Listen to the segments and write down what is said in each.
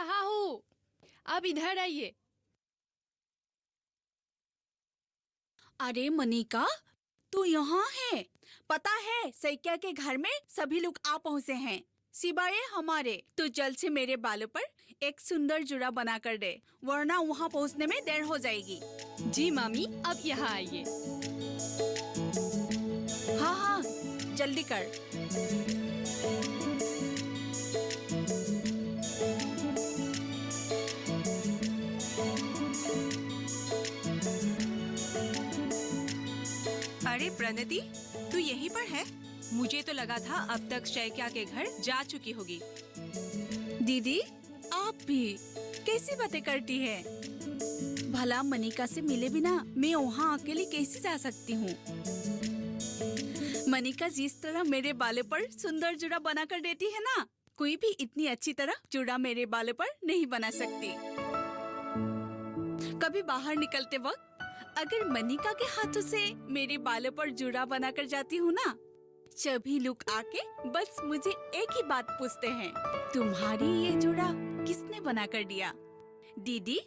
रहा हूँ, अब इधर आइए। अरे मनिका, तू यहाँ है? पता है सैक्या के घर में सभी लोग आ पहुँचे हैं, सिवाय हमारे। तू जल्द से मेरे बालों पर एक सुंदर जुड़ा बना कर दे, वरना वहाँ पहुँचने में देर हो जाएगी। जी मामी, अब यहाँ आइए। हाँ हाँ, जल्दी कर। अरे प्रणति, तू यहीं पर है? मुझे तो लगा था अब तक शैक्या के घर जा चुकी होगी। दीदी, आप भी कैसी बातें करती है? भला मनिका से मिले बिना मैं वहाँ अकेली कैसे जा सकती हूँ? मनिका जिस तरह मेरे बालों पर सुंदर जुड़ा बना कर देती है ना, कोई भी इतनी अच्छी तरह जुड़ा मेरे बालों पर नहीं बना सकती। कभी बाहर निकलते वक्त अगर मनिका के हाथों से मेरे बालों पर जुड़ा बना कर जाती हूँ ना, सभी लोग आके बस मुझे एक ही बात पूछते हैं, तुम्हारी ये जुड़ा किसने बना कर दिया? दीदी,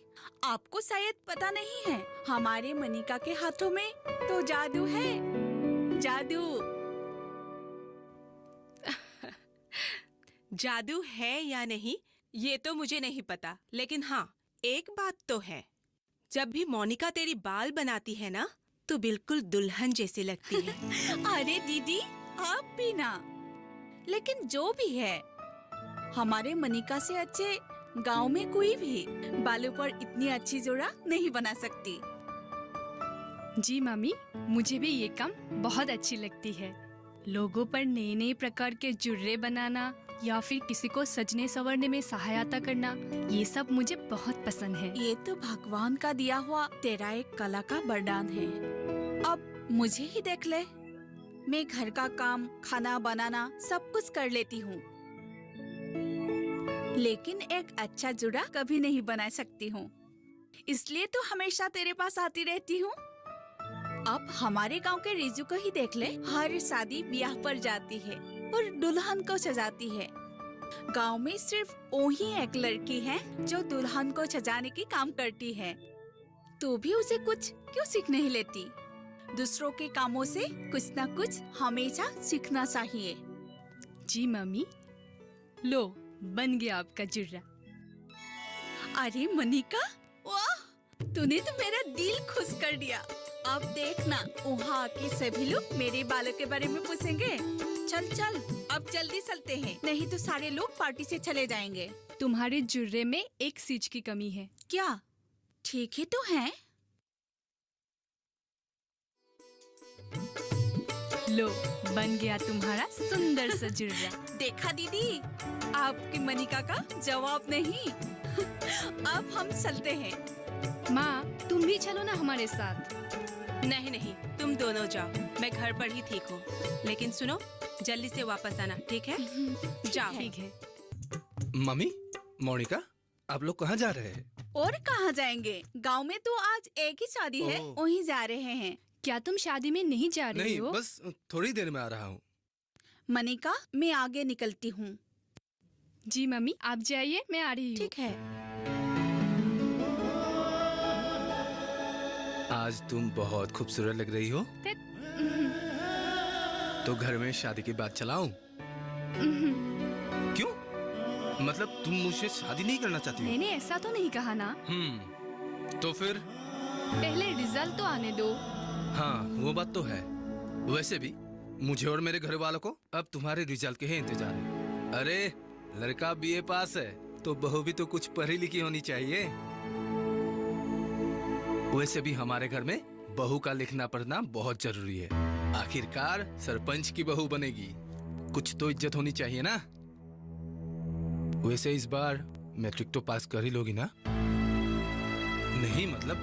आपको शायद पता नहीं है, हमारे मनिका के हाथों में तो जादू है, जादू। जादू है या नहीं ये तो मुझे नहीं पता, लेकिन हाँ, एक बात तो है, जब भी मोनिका तेरी बाल बनाती है ना, तो बिल्कुल दुल्हन जैसी लगती है। अरे दीदी, आप भी ना। लेकिन जो भी है, हमारे मनिका से अच्छे गांव में कोई भी बालों पर इतनी अच्छी जोड़ा नहीं बना सकती। जी मामी, मुझे भी ये काम बहुत अच्छी लगती है। लोगों पर नए नए प्रकार के जुर्रे बनाना या फिर किसी को सजने संवरने में सहायता करना, ये सब मुझे बहुत पसंद है। ये तो भगवान का दिया हुआ तेरा एक कला का वरदान है। अब मुझे ही देख ले, मैं घर का काम, खाना बनाना सब कुछ कर लेती हूँ, लेकिन एक अच्छा जुड़ा कभी नहीं बना सकती हूँ। इसलिए तो हमेशा तेरे पास आती रहती हूँ। अब हमारे गांव के रिजू को ही देख ले, हर शादी ब्याह पर जाती है और दुल्हन को सजाती है। गांव में सिर्फ वही एक लड़की है जो दुल्हन को सजाने की काम करती है। तू भी उसे कुछ क्यों सीख नहीं लेती? दूसरों के कामों से कुछ न कुछ हमेशा सीखना चाहिए। जी मम्मी, लो बन गया आपका जुर्रा। अरे मनिका, वाह, तूने तो मेरा दिल खुश कर दिया। अब देखना, वहाँ आके सभी लोग मेरे बालों के बारे में पूछेंगे। चल चल, अब जल्दी चलते हैं, नहीं तो सारे लोग पार्टी से चले जाएंगे। तुम्हारे जुर्रे में एक सीज की कमी है। क्या? ठीक ही तो है। लो बन गया तुम्हारा सुंदर सा जुर्रा। देखा दीदी, आपकी मनिका का जवाब नहीं। अब हम चलते हैं। माँ, तुम भी चलो ना हमारे साथ। नहीं नहीं, तुम दोनों जाओ, मैं घर पर ही ठीक हूँ। लेकिन सुनो, जल्दी से वापस आना, ठीक है? जाओ। ठीक है। मम्मी, मोनिका, आप लोग कहाँ जा रहे हैं? और कहाँ जाएंगे? गांव में तो आज एक ही शादी है, ओह। वहीं जा रहे हैं। क्या तुम शादी में नहीं जा रही नहीं, हो? बस थोड़ी देर में आ रहा हूँ। मनिका, मैं आगे निकलती हूँ। जी मम्मी, आप जाइए, मैं आ रही हूँ। ठीक है। आज तुम बहुत खूबसूरत लग रही हो। तो घर में शादी की बात चलाऊं? क्यों? मतलब तुम मुझसे शादी नहीं करना चाहती हो? मैंने ऐसा तो नहीं कहा ना। तो फिर? पहले रिजल्ट तो आने दो। हाँ, वो बात तो है। वैसे भी मुझे और मेरे घर वालों को अब तुम्हारे रिजल्ट के ही इंतजार है। अरे, लड़का बीए पास है तो बहू भी तो कुछ पढ़ी लिखी होनी चाहिए। वैसे भी हमारे घर में बहू का लिखना पढ़ना बहुत जरूरी है। आखिरकार सरपंच की बहू बनेगी, कुछ तो इज्जत होनी चाहिए ना। वैसे इस बार मैट्रिक तो पास कर ही लोगी ना? नहीं, मतलब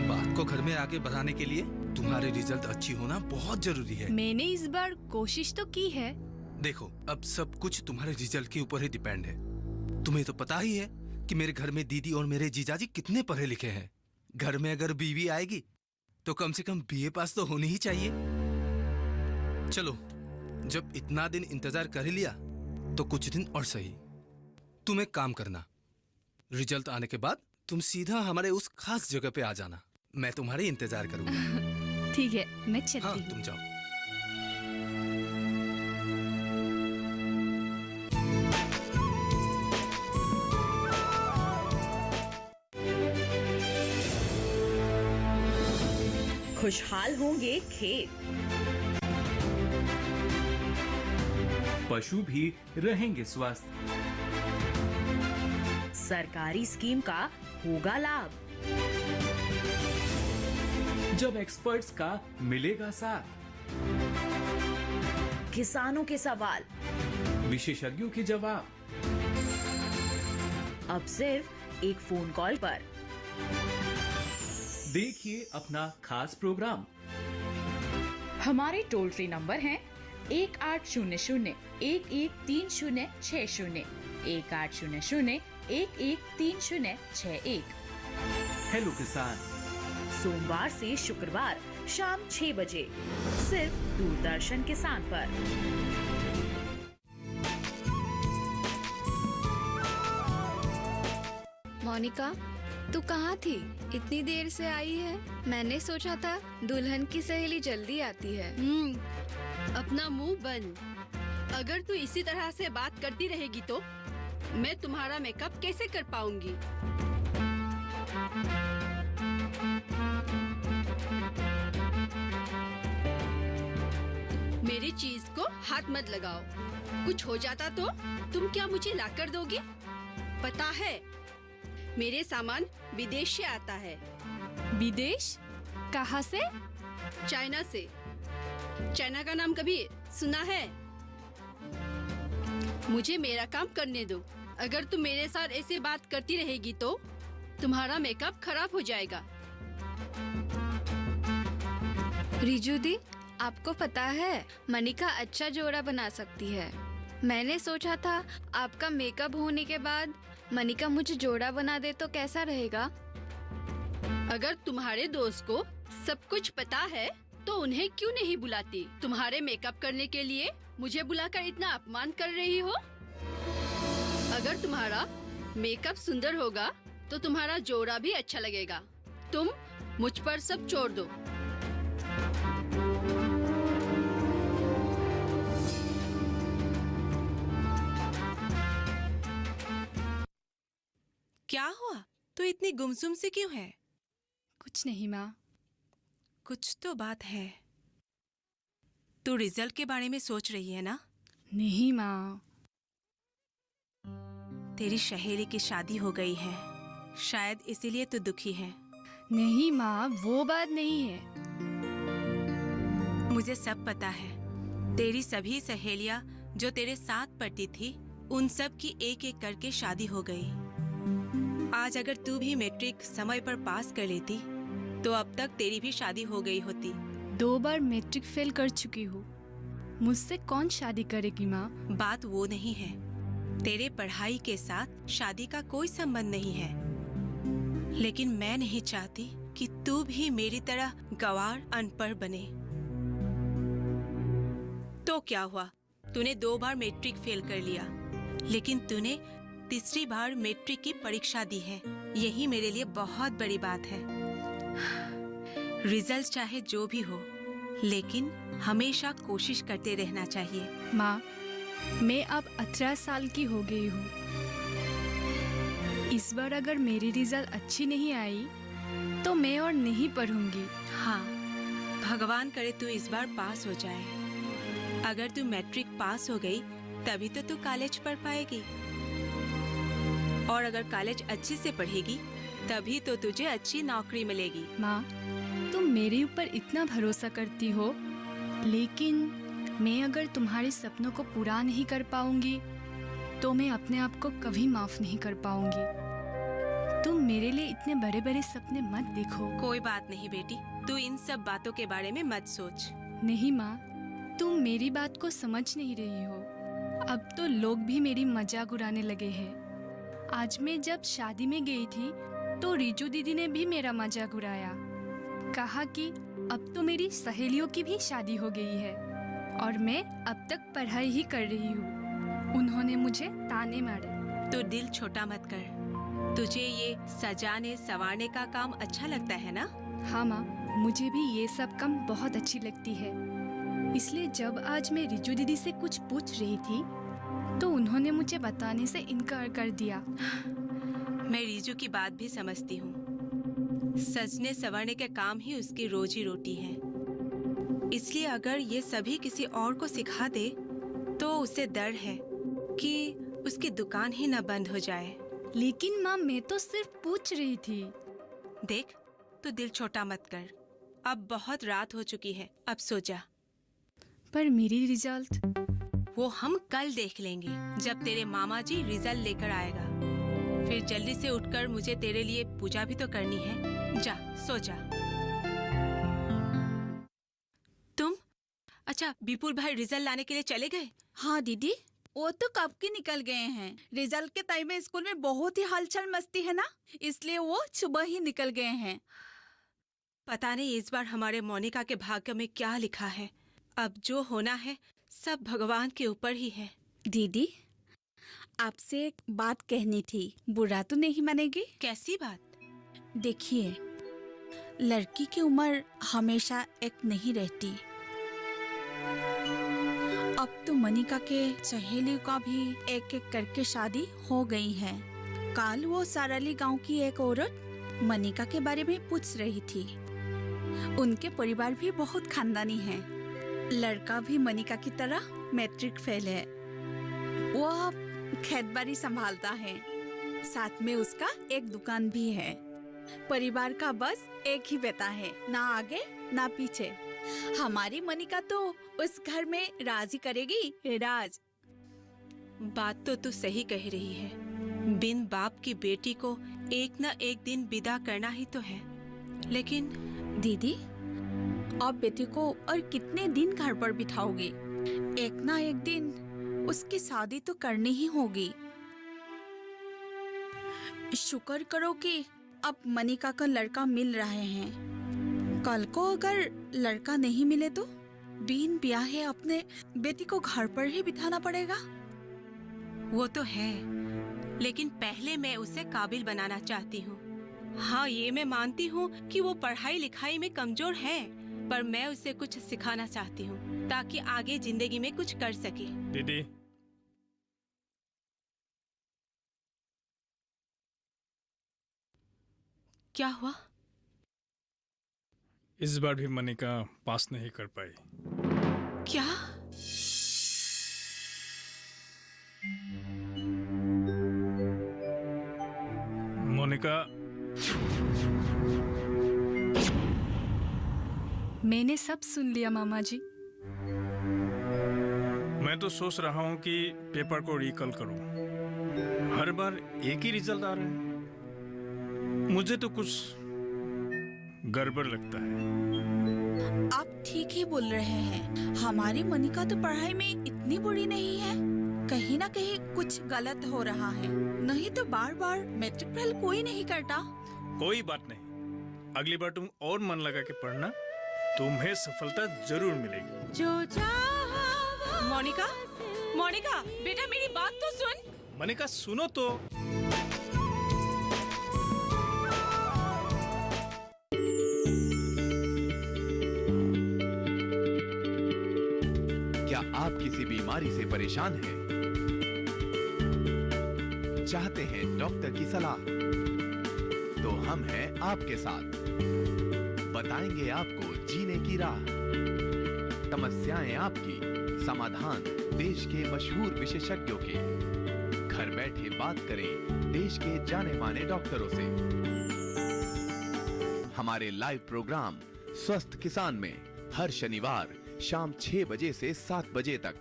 बात को घर में आगे बढ़ाने के लिए तुम्हारे रिजल्ट अच्छी होना बहुत जरूरी है। मैंने इस बार कोशिश तो की है। देखो, अब सब कुछ तुम्हारे रिजल्ट के ऊपर ही डिपेंड है। तुम्हें तो पता ही है कि मेरे घर में दीदी और मेरे जीजाजी कितने पढ़े लिखे हैं। घर में अगर बीवी आएगी तो कम से कम बीए पास तो होनी ही चाहिए। चलो, जब इतना दिन इंतजार कर ही लिया तो कुछ दिन और सही। तुम एक काम करना, रिजल्ट आने के बाद तुम सीधा हमारे उस खास जगह पे आ जाना। मैं तुम्हारे इंतजार करूंगा। ठीक है, मैं हाँ, चलती हूँ। तुम जाओ। खुशहाल होंगे खेत, पशु भी रहेंगे स्वस्थ। सरकारी स्कीम का होगा लाभ, जब एक्सपर्ट्स का मिलेगा साथ, किसानों के सवाल विशेषज्ञों के जवाब, अब सिर्फ एक फोन कॉल पर। देखिए अपना खास प्रोग्राम। हमारे टोल फ्री नंबर हैं 1800-113060, 1800-113061। हेलो किसान, सोमवार से शुक्रवार शाम 6 बजे सिर्फ दूरदर्शन किसान पर। मोनिका, तू कहाँ थी? इतनी देर से आई है। मैंने सोचा था दुल्हन की सहेली जल्दी आती है। अपना मुंह बंद। अगर तू इसी तरह से बात करती रहेगी तो मैं तुम्हारा मेकअप कैसे कर पाऊंगी? मेरी चीज को हाथ मत लगाओ। कुछ हो जाता तो तुम क्या मुझे लाकर दोगी? पता है, मेरे सामान विदेश से आता है। विदेश? कहाँ से? चाइना से। चाइना का नाम कभी सुना है? मुझे मेरा काम करने दो। अगर तुम मेरे साथ ऐसे बात करती रहेगी तो तुम्हारा मेकअप खराब हो जाएगा। रिजू दी, आपको पता है मनिका अच्छा जोड़ा बना सकती है। मैंने सोचा था आपका मेकअप होने के बाद मनिका मुझे जोड़ा बना दे तो कैसा रहेगा? अगर तुम्हारे दोस्त को सब कुछ पता है तो उन्हें क्यों नहीं बुलाती? तुम्हारे मेकअप करने के लिए मुझे बुलाकर इतना अपमान कर रही हो? अगर तुम्हारा मेकअप सुंदर होगा तो तुम्हारा जोड़ा भी अच्छा लगेगा। तुम मुझ पर सब छोड़ दो। क्या हुआ? तू इतनी गुमसुम सी क्यों है? कुछ नहीं माँ। कुछ तो बात है। तू रिजल्ट के बारे में सोच रही है ना? नहीं माँ। तेरी सहेली की शादी हो गई है, शायद इसीलिए तू दुखी है। नहीं माँ, वो बात नहीं है। मुझे सब पता है। तेरी सभी सहेलियां जो तेरे साथ पढ़ती थी, उन सब की एक एक करके शादी हो गई। आज अगर तू भी मैट्रिक समय पर पास कर लेती तो अब तक तेरी भी शादी हो गई होती। 2 बार मैट्रिक फेल कर चुकी हूँ। मुझसे कौन शादी करेगी माँ? बात वो नहीं है। तेरे पढ़ाई के साथ शादी का कोई संबंध नहीं है। लेकिन मैं नहीं चाहती कि तू भी मेरी तरह गंवार अनपढ़ बने। तो क्या हुआ? तूने 2 बार मैट्रिक फेल कर लिया, लेकिन तूने तीसरी बार मैट्रिक की परीक्षा दी है। यही मेरे लिए बहुत बड़ी बात है। रिजल्ट चाहे जो भी हो, लेकिन हमेशा कोशिश करते रहना चाहिए। माँ, मैं अब 18 साल की हो गई हूँ। इस बार अगर मेरी रिजल्ट अच्छी नहीं आई तो मैं और नहीं पढ़ूंगी। हाँ, भगवान करे तू इस बार पास हो जाए। अगर तू मैट्रिक पास हो गई तभी तो तू कॉलेज पढ़ पाएगी, और अगर कॉलेज अच्छे से पढ़ेगी तभी तो तुझे अच्छी नौकरी मिलेगी। माँ, तुम मेरे ऊपर इतना भरोसा करती हो, लेकिन मैं अगर तुम्हारे सपनों को पूरा नहीं कर पाऊंगी तो मैं अपने आप को कभी माफ नहीं कर पाऊंगी। तुम मेरे लिए इतने बड़े बड़े सपने मत देखो। कोई बात नहीं बेटी, तू इन सब बातों के बारे में मत सोच। नहीं माँ, तुम मेरी बात को समझ नहीं रही हो। अब तो लोग भी मेरी मजाक उड़ाने लगे हैं। आज मैं जब शादी में गई थी तो रिजू दीदी ने भी मेरा मजाक उड़ाया। कहा कि अब तो मेरी सहेलियों की भी शादी हो गई है और मैं अब तक पढ़ाई ही कर रही हूँ। उन्होंने मुझे ताने मारे। तो दिल छोटा मत कर। तुझे ये सजाने संवारने का काम अच्छा लगता है ना? हाँ माँ, मुझे भी ये सब काम बहुत अच्छी लगती है। इसलिए जब आज मैं रिजू दीदी से कुछ पूछ रही थी तो उन्होंने मुझे बताने से इनकार कर दिया। मैं रिजू की बात भी समझती हूँ। सजने संवरने के काम ही उसकी रोजी रोटी है। इसलिए अगर ये सभी किसी और को सिखा दे तो उसे डर है कि उसकी दुकान ही न बंद हो जाए। लेकिन माँ, मैं तो सिर्फ पूछ रही थी। देख, तू दिल छोटा मत कर। अब बहुत रात हो चुकी है, अब सो जा। पर मेरी रिजल्ट? वो हम कल देख लेंगे जब तेरे मामा जी रिजल्ट लेकर आएगा। फिर जल्दी से उठकर मुझे तेरे लिए पूजा भी तो करनी है। जा, सो जा। तुम? अच्छा, विपुल भाई रिजल्ट लाने के लिए चले गए? हाँ दीदी, वो तो कब के निकल गए हैं। रिजल्ट के टाइम में स्कूल में बहुत ही हलचल मस्ती है ना, इसलिए वो सुबह ही निकल गए हैं। पता नहीं इस बार हमारे मोनिका के भाग्य में क्या लिखा है। अब जो होना है सब भगवान के ऊपर ही है। दीदी, आपसे एक बात कहनी थी, बुरा तो नहीं मानेगी? कैसी बात? देखिए, लड़की की उम्र हमेशा एक नहीं रहती। अब तो मनिका के सहेलियों का भी एक एक करके शादी हो गई है। कल वो साराली गांव की एक औरत मनिका के बारे में पूछ रही थी। उनके परिवार भी बहुत खानदानी है। लड़का भी मनिका की तरह मैट्रिक फेल है। वो अब खेतबाड़ी संभालता है, साथ में उसका एक दुकान भी है। परिवार का बस एक ही बेटा है, ना आगे ना पीछे। हमारी मनिका तो उस घर में राज ही करेगी, राज। बात तो तू सही कह रही है। बिन बाप की बेटी को एक न एक दिन विदा करना ही तो है। लेकिन दीदी, अब बेटी को और कितने दिन घर पर बिठाओगी? एक ना एक दिन उसकी शादी तो करनी ही होगी। शुक्र करो कि अब मनिका का लड़का मिल रहे हैं। कल को अगर लड़का नहीं मिले तो बिन ब्याहे अपने बेटी को घर पर ही बिठाना पड़ेगा। वो तो है, लेकिन पहले मैं उसे काबिल बनाना चाहती हूँ। हाँ, ये मैं मानती हूँ कि वो पढ़ाई लिखाई में कमजोर है, पर मैं उसे कुछ सिखाना चाहती हूँ ताकि आगे जिंदगी में कुछ कर सके। दीदी, क्या हुआ? इस बार भी मनिका पास नहीं कर पाई। क्या? मोनिका, मैंने सब सुन लिया मामा जी। मैं तो सोच रहा हूँ कि पेपर को रिकॉल करूँ। हर बार एक ही रिजल्ट आ रहा है। मुझे तो कुछ गड़बड़ लगता है। आप ठीक ही बोल रहे हैं। हमारी मनिका तो पढ़ाई में इतनी बुरी नहीं है। कहीं ना कहीं कुछ गलत हो रहा है, नहीं तो बार बार मैट्रिक फेल कोई नहीं करता। कोई बात नहीं, अगली बार तुम और मन लगा के पढ़ना, तुम्हें सफलता जरूर मिलेगी। मोनिका, मोनिका, बेटा मेरी बात तो सुन। मनिका सुनो तो। क्या आप किसी बीमारी से परेशान हैं? चाहते हैं डॉक्टर की सलाह? तो हम हैं आपके साथ। बताएंगे आपको जीने की राह। समस्याएं आपकी, समाधान देश के मशहूर विशेषज्ञों के। घर बैठे बात करें देश के जाने माने डॉक्टरों से। हमारे लाइव प्रोग्राम स्वस्थ किसान में हर शनिवार शाम 6 बजे से 7 बजे तक।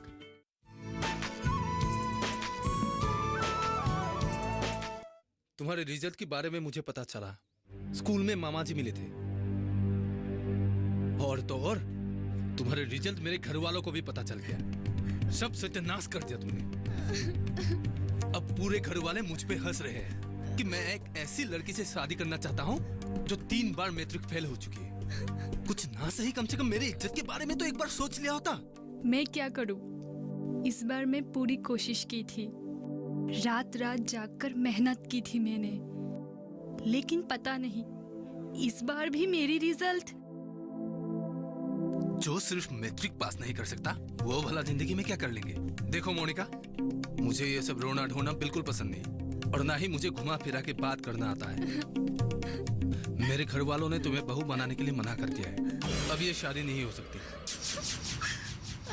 तुम्हारे रिजल्ट के बारे में मुझे पता चला। स्कूल में मामा जी मिले थे। और तो और तुम्हारे रिजल्ट मेरे घर वालों को भी पता चल गया। सब सत्यानाश कर दिया तुमने। अब पूरे घर वाले मुझ पे हंस रहे हैं कि मैं एक ऐसी लड़की से शादी करना चाहता हूँ जो 3 बार मैट्रिक फेल हो चुकी है। कुछ ना सही कम से कम मेरी इज्जत के बारे में तो एक बार सोच लिया होता। मैं क्या करूं? इस बार मैं पूरी कोशिश की थी। रात रात जागकर मेहनत की थी मैंने। लेकिन पता नहीं इस बार भी मेरी रिजल्ट। जो सिर्फ मैट्रिक पास नहीं कर सकता वो भला जिंदगी में क्या कर लेंगे। देखो मोनिका, मुझे ये सब रोना ढोना बिल्कुल पसंद नहीं और ना ही मुझे घुमा फिरा के बात करना आता है। मेरे घर वालों ने तुम्हें बहू बनाने के लिए मना कर दिया है। अब ये शादी नहीं हो सकती।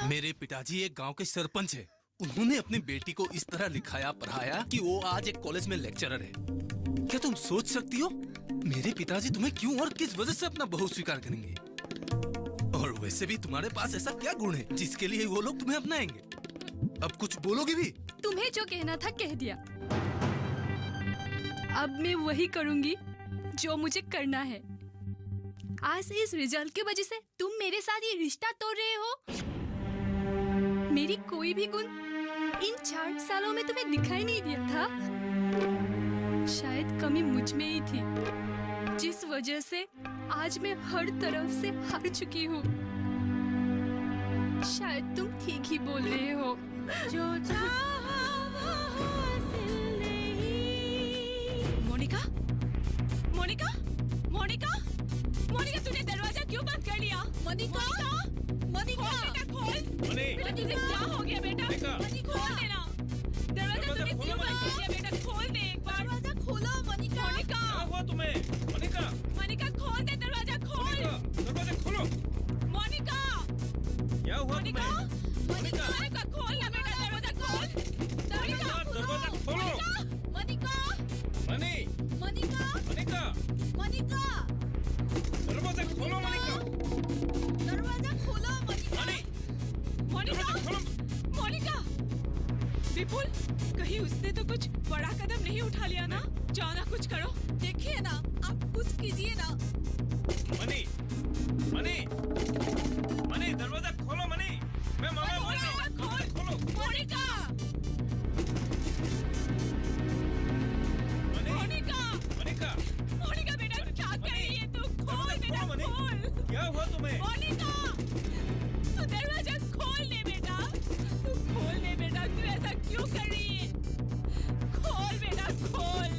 मेरे पिताजी एक गांव के सरपंच है। उन्होंने अपनी बेटी को इस तरह लिखाया पढ़ाया कि वो आज एक कॉलेज में लेक्चरर है। क्या तुम सोच सकती हो मेरे पिताजी तुम्हें क्यों और किस वजह से अपना बहू स्वीकार करेंगे? और वैसे भी तुम्हारे पास ऐसा क्या गुण है जिसके लिए वो लोग तुम्हें अपनाएंगे? अब कुछ बोलोगी भी? तुम्हें जो कहना था कह दिया। अब मैं वही करूंगी जो मुझे करना है। आज इस रिजल्ट की वजह से तुम मेरे साथ ये रिश्ता तोड़ रहे हो। मेरी कोई भी गुण इन 4 सालों में तुम्हें दिखाई नहीं दिया था। शायद कमी मुझ में ही थी, जिस वजह से आज मैं हर तरफ से हार चुकी हूँ। शायद तुम ठीक ही बोल रहे हो। जो मोनिका, मोनिका, मोनिका, मोनिका, तूने दरवाजा क्यों बंद कर लिया? मोनिका, मोनिका, बेटा खोल। बेटा तुझे क्या हो गया बेटा? खोल देना दरवाजा। तूने क्यों बंद कर दिया बेटा? खोल दे एक बार। दरवाजा खोलो मोनिका। मोनिका, क्या हुआ तुम्हें? मोनिका, मोनिका खोल दे दरवाजा। खोल दरवाजा खोलो। मोनिका, क्या हुआ मोनिका, मोनिका, मोनिका खोल ना बेटा, दरवाजा खोल। दरवाजा खोलो। मोनिका, मनी, मोनिका, मोनिका, मोनिका, दरवाजा खोलो मोनिका। दरवाजा खोलो मोनिका। मोनिका, मोनिका, विपुल, कहीं उसने तो कुछ बड़ा कदम नहीं उठा लिया ना? जाओ ना, कुछ करो। देखिए ना, आप कुछ कीजिए ना। मनी, मनी, मनी, दरवाजा खोलो मनी। मैं मामा बोल रहा हूँ। दरवाजा खोलो। मोनिका, मोनिका, मोनिका, मोनिका बेटा क्या कर रही है तू? खोल बेटा, खोल। क्या हुआ तुम्हें? मोनिका, तू दरवाजा खोल ले बेटा। तू खोल ले बेटा। तू ऐसा क्यों कर रही है? खोल बेटा, खोल।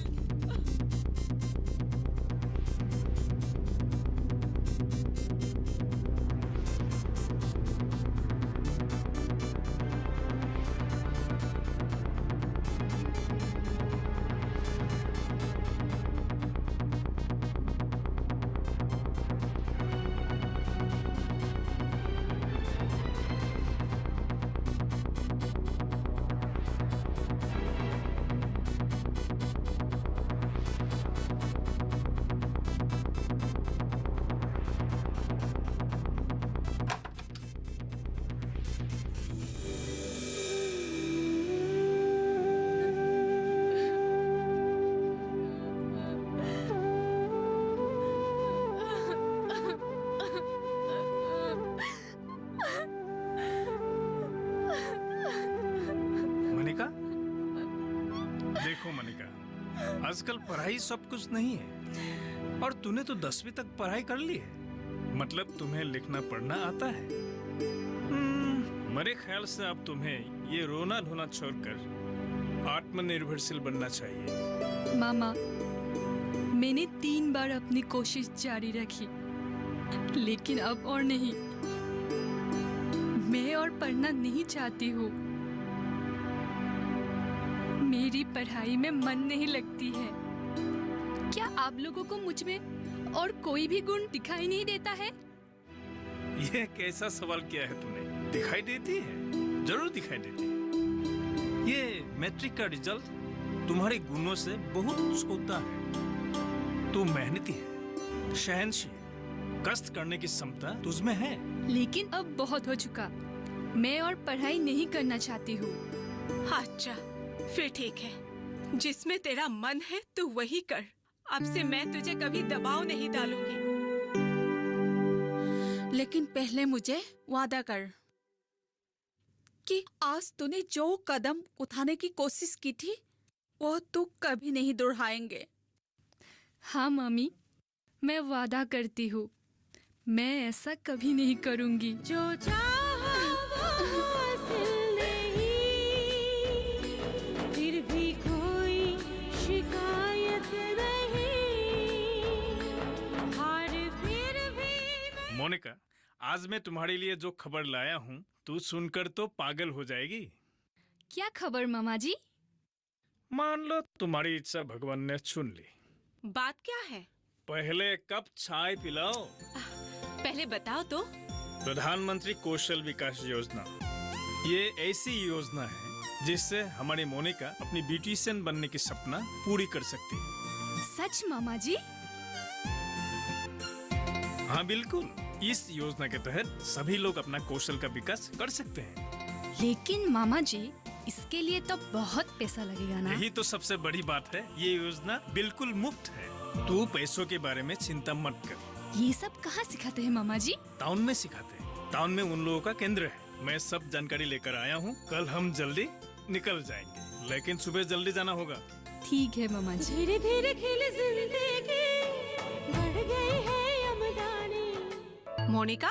मनिका, देखो मनिका, आजकल पढ़ाई सब कुछ नहीं है और तूने तो 10वीं तक पढ़ाई कर ली है। मतलब तुम्हें लिखना पढ़ना आता है। मेरे ख्याल से अब तुम्हें ये रोना धोना छोड़कर आत्मनिर्भरशील बनना चाहिए। मामा, मैंने 3 बार अपनी कोशिश जारी रखी, लेकिन अब और नहीं। मैं और पढ़ना नहीं चाहती हूँ। मेरी पढ़ाई में मन नहीं लगती है। क्या आप लोगों को मुझ में और कोई भी गुण दिखाई नहीं देता है? ये कैसा सवाल किया है तुमने? दिखाई देती है, जरूर दिखाई देती है। ये मैट्रिक का रिजल्ट तुम्हारे गुणों से बहुत छोटा है। तू मेहनती है, सहनशील है, कष्ट करने की क्षमता तुझमें है। लेकिन अब बहुत हो चुका। मैं और पढ़ाई नहीं करना चाहती हूँ। अच्छा, फिर ठीक है। जिसमें तेरा मन है तू वही कर। अब से मैं तुझे कभी दबाव नहीं डालूंगी। लेकिन पहले मुझे वादा कर कि आज तूने जो कदम उठाने की कोशिश की थी वो तू कभी नहीं दोहराएंगे। हाँ मम्मी, मैं वादा करती हूँ, मैं ऐसा कभी नहीं करूँगी। जो फिर भी कोई शिकायत नहीं मोनिका, आज मैं तुम्हारे लिए जो खबर लाया हूँ तू सुनकर तो पागल हो जाएगी। क्या खबर मामा जी? मान लो तुम्हारी इच्छा भगवान ने सुन ली। बात क्या है? पहले कप चाय पिलाओ। पहले बताओ तो। प्रधानमंत्री कौशल विकास योजना, ये ऐसी योजना है जिससे हमारी मोनिका अपनी ब्यूटिशियन बनने की सपना पूरी कर सकती है। सच मामा जी? हाँ बिल्कुल, इस योजना के तहत सभी लोग अपना कौशल का विकास कर सकते हैं। लेकिन मामा जी, इसके लिए तो बहुत पैसा लगेगा ना? यही तो सबसे बड़ी बात है, ये योजना बिल्कुल मुफ्त है। तू पैसों के बारे में चिंता मत कर। ये सब कहाँ सिखाते हैं मामा जी? टाउन में सिखाते हैं। टाउन में उन लोगों का केंद्र है। मैं सब जानकारी लेकर आया हूँ। कल हम जल्दी निकल जाएंगे, लेकिन सुबह जल्दी जाना होगा। ठीक है मामा जी। धीरे धीरे खिले जिंदगी, बढ़ गई है यमदानी। मोनिका,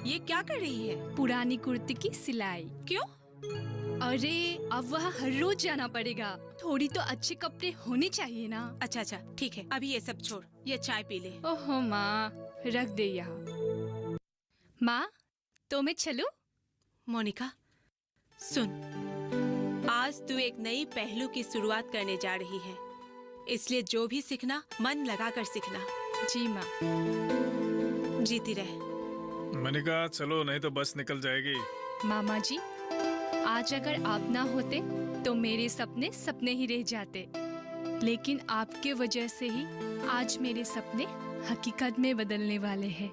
ये क्या कर रही है? पुरानी कुर्ती की सिलाई। क्यों? अरे अब वहाँ हर रोज जाना पड़ेगा, थोड़ी तो अच्छे कपड़े होने चाहिए ना। अच्छा अच्छा ठीक है, अभी ये सब छोड़, ये चाय पी ले। ओहो माँ, रख दे यहाँ। माँ, तो मैं चलूं? मोनिका सुन, आज तू एक नई पहलू की शुरुआत करने जा रही है, इसलिए जो भी सीखना मन लगाकर सीखना। जी माँ। जीती रहे। मोनिका चलो, नहीं तो बस निकल जाएगी। मामा जी, आज अगर आप ना होते तो मेरे सपने सपने ही रह जाते, लेकिन आपके वजह से ही आज मेरे सपने हकीकत में बदलने वाले हैं।